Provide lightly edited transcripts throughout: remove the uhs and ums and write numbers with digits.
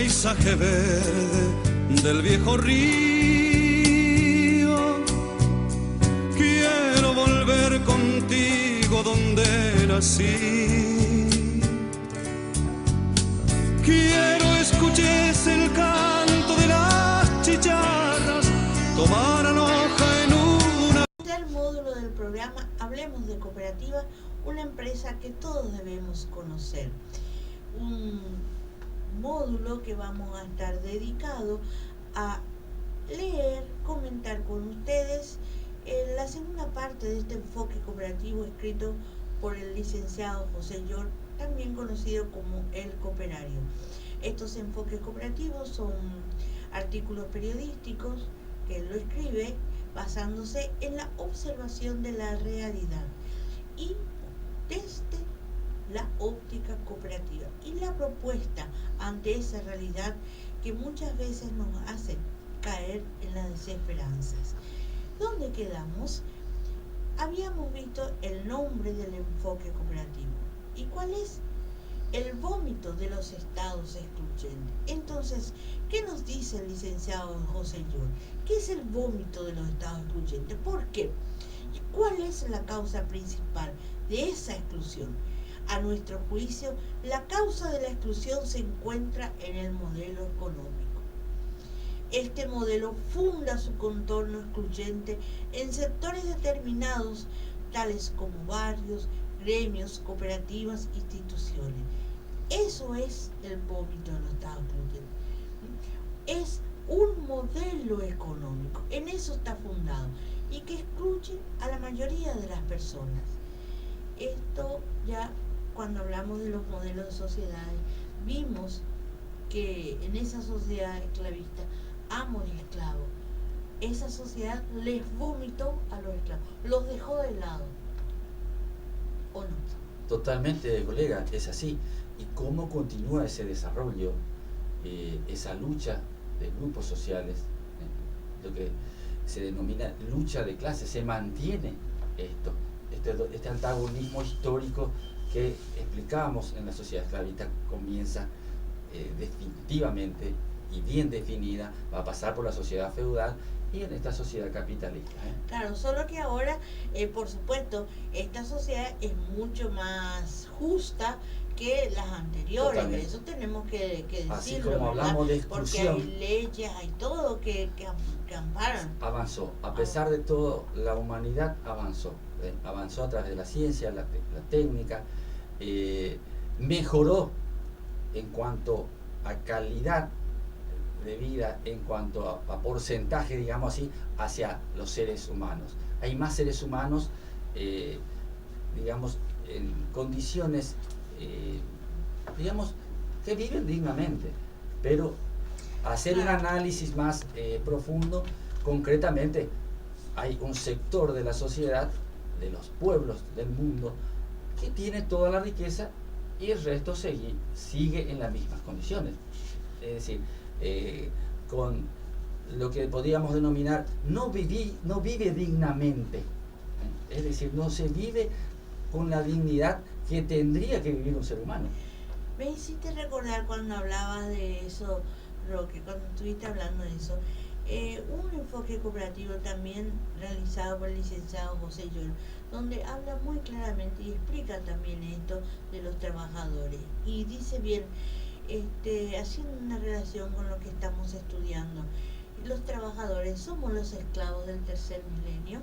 paisaje verde del viejo río. Quiero volver contigo donde nací. Quiero escuches el canto de las chicharras, tomaran hoja en una. El módulo del programa Hablemos de Cooperativa, una empresa que todos debemos conocer. Un módulo que vamos a estar dedicado a leer, comentar con ustedes la segunda parte de este enfoque cooperativo escrito por el licenciado José Llor, también conocido como el Cooperario. Estos enfoques cooperativos son artículos periodísticos que él lo escribe basándose en la observación de la realidad y desde la óptica cooperativa y la propuesta ante esa realidad que muchas veces nos hace caer en las desesperanzas. ¿Dónde quedamos? Habíamos visto el nombre del enfoque cooperativo. ¿Y cuál es? El vómito de los estados excluyentes. Entonces, ¿qué nos dice el licenciado José Llor? ¿Qué es el vómito de los estados excluyentes? ¿Por qué? ¿Y cuál es la causa principal de esa exclusión? A nuestro juicio, la causa de la exclusión se encuentra en el modelo económico. Este modelo funda su contorno excluyente en sectores determinados, tales como barrios, gremios, cooperativas, instituciones. Eso es el vómito de los estados excluyentes. Es un modelo económico, en eso está fundado, y que excluye a la mayoría de las personas. Esto ya cuando hablamos de los modelos de sociedades, vimos que en esa sociedad esclavista, amo y esclavo, esa sociedad les vomitó a los esclavos, los dejó de lado, ¿o no? Totalmente, colega, es así. ¿Y cómo continúa ese desarrollo, esa lucha de grupos sociales, lo que se denomina lucha de clases? Se mantiene este antagonismo histórico que explicábamos en la sociedad esclavista. Comienza definitivamente y bien definida, va a pasar por la sociedad feudal y en esta sociedad capitalista. Claro, solo que ahora, por supuesto, esta sociedad es mucho más justa que las anteriores. Totalmente. Eso tenemos que decirlo. Así como hablamos de exclusión, porque hay leyes, hay todo que amparan. Avanzó, a pesar de todo, la humanidad avanzó. Avanzó a través de la ciencia, la técnica, mejoró en cuanto a calidad de vida, en cuanto a porcentaje, digamos así, hacia los seres humanos. Hay más seres humanos, digamos, en condiciones, digamos, que viven dignamente, pero hacer un análisis más profundo, concretamente, hay un sector de la sociedad, de los pueblos del mundo, que tiene toda la riqueza y el resto sigue en las mismas condiciones. Es decir, con lo que podríamos denominar no vive dignamente. Es decir, no se vive con la dignidad que tendría que vivir un ser humano. Me hiciste recordar cuando hablabas de eso, Roque, cuando estuviste hablando de eso, un enfoque cooperativo también realizado por el licenciado José Llor, donde habla muy claramente y explica también esto de los trabajadores. Y dice bien, haciendo una relación con lo que estamos estudiando, los trabajadores somos los esclavos del tercer milenio,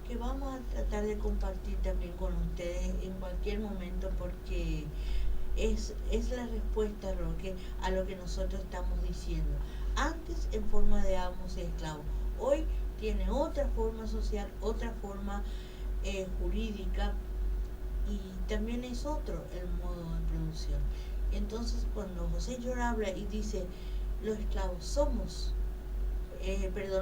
que vamos a tratar de compartir también con ustedes en cualquier momento, porque es la respuesta, Roque, a lo que nosotros estamos diciendo. Antes en forma de amos y esclavos, hoy tiene otra forma social, otra forma jurídica, y también es otro el modo de producción. Entonces cuando José Llor habla y dice los esclavos somos,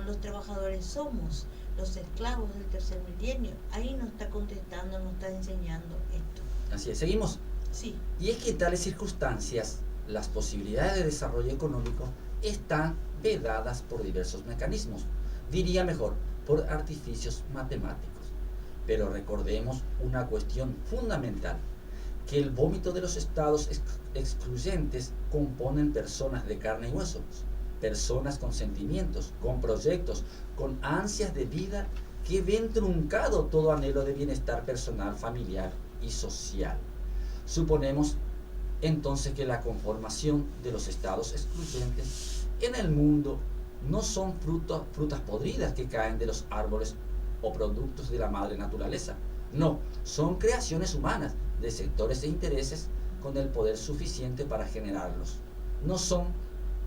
los trabajadores somos los esclavos del tercer milenio, ahí nos está contestando, nos está enseñando esto. Así es, seguimos. Sí. Y es que en tales circunstancias las posibilidades de desarrollo económico están vedadas por diversos mecanismos, diría mejor, por artificios matemáticos. Pero recordemos una cuestión fundamental. que el vómito de los estados excluyentes componen personas de carne y huesos, personas con sentimientos, con proyectos, con ansias de vida que ven truncado todo anhelo de bienestar personal, familiar y social. Suponemos entonces que la conformación de los estados excluyentes en el mundo no son frutas podridas que caen de los árboles o productos de la madre naturaleza. No, son creaciones humanas de sectores e intereses con el poder suficiente para generarlos. No son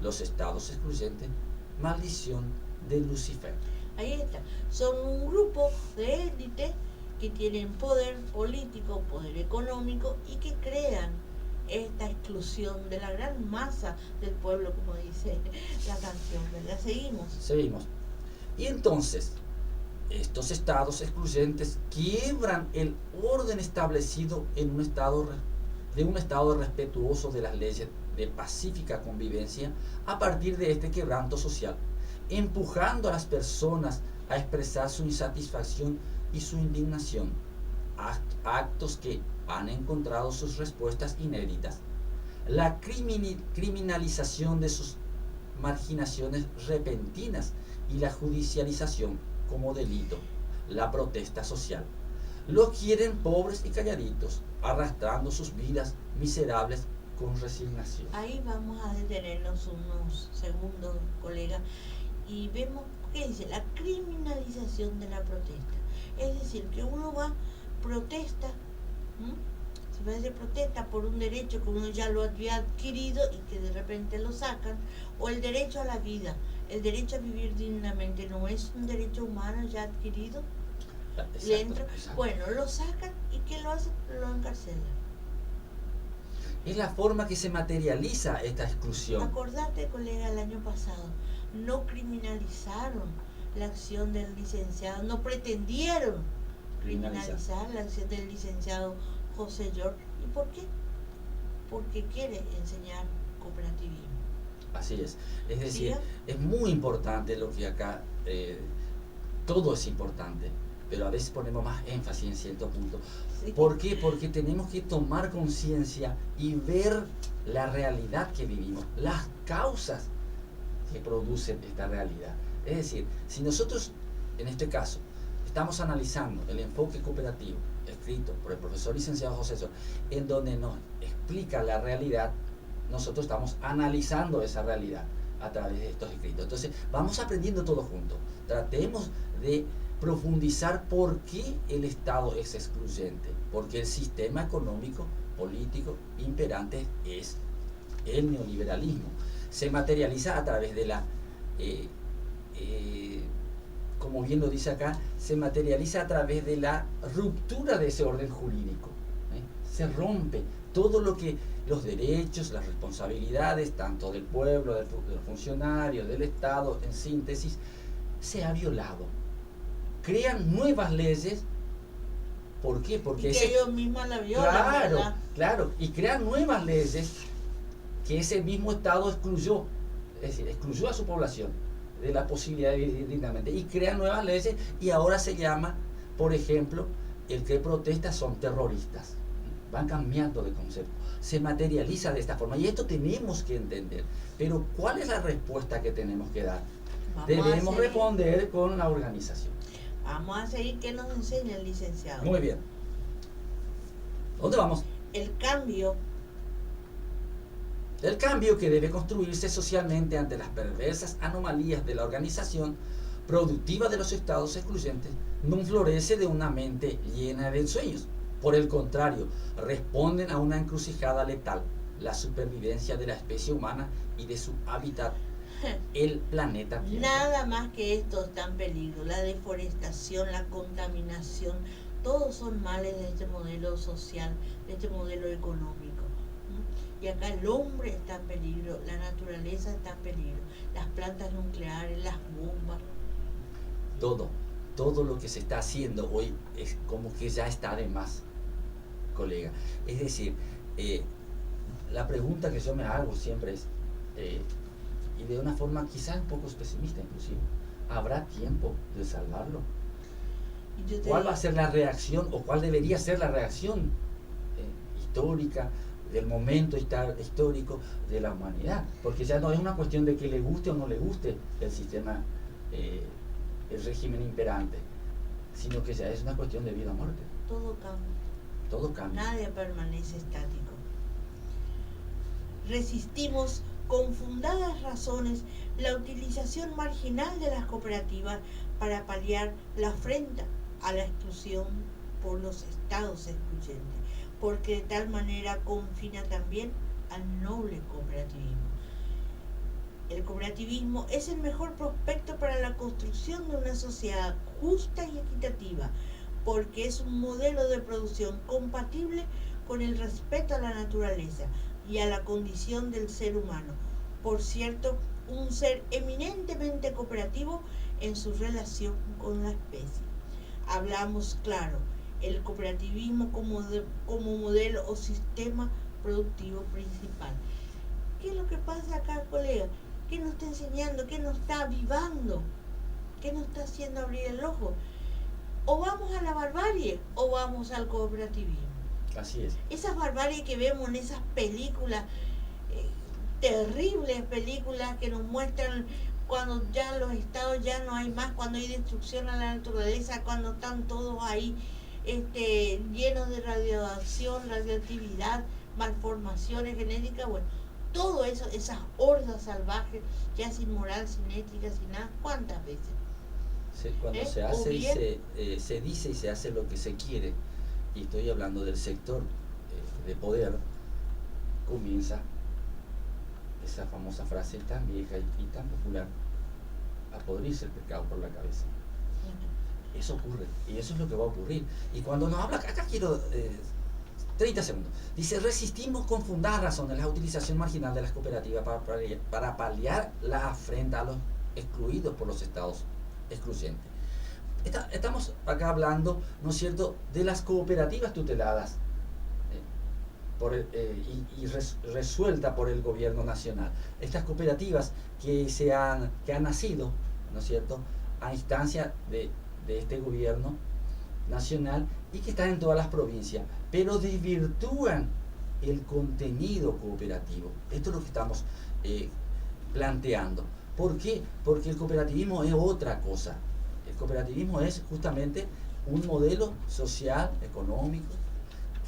los estados excluyentes maldición de Lucifer. Ahí está. Son un grupo de élite que tienen poder político, poder económico y que crean esta exclusión de la gran masa del pueblo, como dice la canción, ¿verdad? Seguimos. Y entonces, estos estados excluyentes quiebran el orden establecido en un estado respetuoso de las leyes de pacífica convivencia a partir de este quebranto social, empujando a las personas a expresar su insatisfacción y su indignación, actos que han encontrado sus respuestas inéditas. La criminalización de sus marginaciones repentinas y la judicialización como delito, la protesta social. Los quieren pobres y calladitos, arrastrando sus vidas miserables con resignación. Ahí vamos a detenernos unos segundos, colega, y vemos qué dice la criminalización de la protesta. Es decir, que uno va, protesta, se va a hacer protesta por un derecho que uno ya lo había adquirido y que de repente lo sacan, o el derecho a la vida, el derecho a vivir dignamente, ¿no es un derecho humano ya adquirido? Exacto. Bueno, lo sacan y ¿qué lo hacen? Lo encarcelan. Es la forma que se materializa esta exclusión. Acordate, colega, el año pasado, no criminalizaron la acción del licenciado, no pretendieron criminalizar la acción del licenciado José George. ¿Y por qué? Porque quiere enseñar cooperativismo. Así es. Es decir, ¿Sí? Es muy importante lo que acá, todo es importante, pero a veces ponemos más énfasis en cierto punto. Sí. ¿Por qué? Porque tenemos que tomar conciencia y ver la realidad que vivimos, las causas que producen esta realidad. Es decir, si nosotros, en este caso, estamos analizando el enfoque cooperativo escrito por el profesor licenciado José George, en donde nos explica la realidad, nosotros estamos analizando esa realidad a través de estos escritos. Entonces, vamos aprendiendo todo juntos. Tratemos de profundizar por qué el Estado es excluyente, porque el sistema económico, político, imperante es el neoliberalismo. Se materializa a través de la, como bien lo dice acá, se materializa a través de la ruptura de ese orden jurídico. Se rompe todo lo que los derechos, las responsabilidades, tanto del pueblo, del funcionario, del Estado, en síntesis, se ha violado. Crean nuevas leyes. ¿Por qué? Porque que ellos mismos la violan. Claro, ¿verdad? claro. Y crean nuevas leyes que ese mismo Estado excluyó. Es decir, excluyó a su población de la posibilidad de vivir dignamente. Y crean nuevas leyes y ahora se llama, por ejemplo, el que protesta son terroristas. Van cambiando de concepto. Se materializa de esta forma. Y esto tenemos que entender. Pero ¿cuál es la respuesta que tenemos que dar? Debemos responder con la organización. Vamos a seguir. ¿Qué nos enseña el licenciado? Muy bien. ¿Dónde vamos? El cambio Que debe construirse socialmente ante las perversas anomalías de la organización productiva de los estados excluyentes no florece de una mente llena de ensueños. Por el contrario, responden a una encrucijada letal, la supervivencia de la especie humana y de su hábitat, el planeta Tierra. Nada más que esto está en peligro. La deforestación, la contaminación, todos son males de este modelo social, de este modelo económico. Y acá el hombre está en peligro, la naturaleza está en peligro, las plantas nucleares, las bombas. Todo lo que se está haciendo hoy es como que ya está de más, colega. Es decir, la pregunta que yo me hago siempre es, y de una forma quizás un poco pesimista inclusive, ¿habrá tiempo de salvarlo? ¿Cuál va a ser la reacción o cuál debería ser la reacción histórica, del momento histórico de la humanidad, porque ya no es una cuestión de que le guste o no le guste el sistema, el régimen imperante, sino que ya es una cuestión de vida o muerte. Todo cambia. Todo cambia. Nadie permanece estático. Resistimos con fundadas razones la utilización marginal de las cooperativas para paliar la afrenta a la exclusión por los estados excluyentes, porque de tal manera confina también al noble cooperativismo. El cooperativismo es el mejor prospecto para la construcción de una sociedad justa y equitativa, porque es un modelo de producción compatible con el respeto a la naturaleza y a la condición del ser humano. Por cierto, un ser eminentemente cooperativo en su relación con la especie. Hablamos claro, el cooperativismo como modelo o sistema productivo principal. ¿Qué es lo que pasa acá, colega? ¿Qué nos está enseñando? ¿Qué nos está avivando? ¿Qué nos está haciendo abrir el ojo? O vamos a la barbarie o vamos al cooperativismo. Así es. Esas barbaries que vemos en esas películas, terribles películas que nos muestran cuando ya los estados ya no hay más, cuando hay destrucción a la naturaleza, cuando están todos ahí llenos de radiación, radioactividad, malformaciones genéticas, bueno, todo eso, esas hordas salvajes, ya sin moral, sin ética, sin nada, ¿cuántas veces? Cuando se hace y se dice y se hace lo que se quiere, y estoy hablando del sector de poder, comienza esa famosa frase tan vieja y tan popular: a podrirse el pescado por la cabeza. Eso ocurre, y eso es lo que va a ocurrir. Y cuando nos habla, acá quiero 30 segundos, dice: resistimos con fundadas razones la utilización marginal de las cooperativas para paliar la afrenta a los excluidos por los estados excluyentes. Estamos acá hablando, ¿no es cierto?, de las cooperativas tuteladas resuelta por el gobierno nacional. Estas cooperativas que han nacido, ¿no es cierto?, a instancia de este gobierno nacional y que están en todas las provincias, pero desvirtúan el contenido cooperativo. Esto es lo que estamos planteando. ¿Por qué? Porque el cooperativismo es otra cosa. El cooperativismo es justamente un modelo social, económico,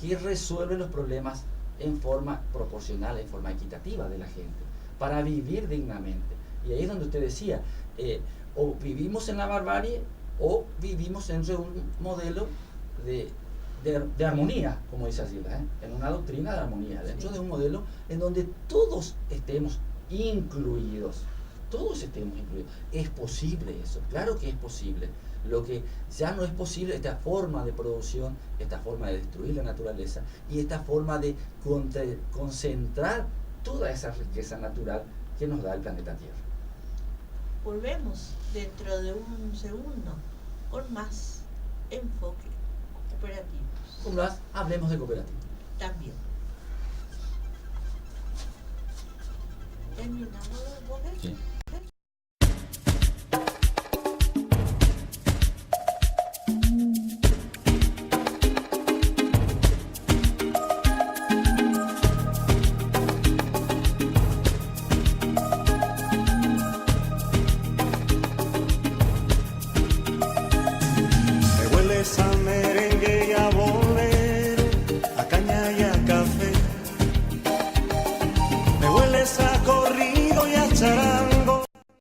que resuelve los problemas en forma proporcional, en forma equitativa de la gente, para vivir dignamente. Y ahí es donde usted decía, o vivimos en la barbarie o vivimos entre un modelo de armonía, como dice Asila, en una doctrina de armonía, dentro de un modelo en donde todos estemos incluidos. Todos estemos incluidos. Es posible eso, claro que es posible. Lo que ya no es posible, esta forma de producción, esta forma de destruir la naturaleza y esta forma de concentrar toda esa riqueza natural que nos da el planeta Tierra. Volvemos dentro de un segundo con más enfoque cooperativo. Con más, hablemos de cooperativas. También. ¿Terminamos el enfoque? Sí.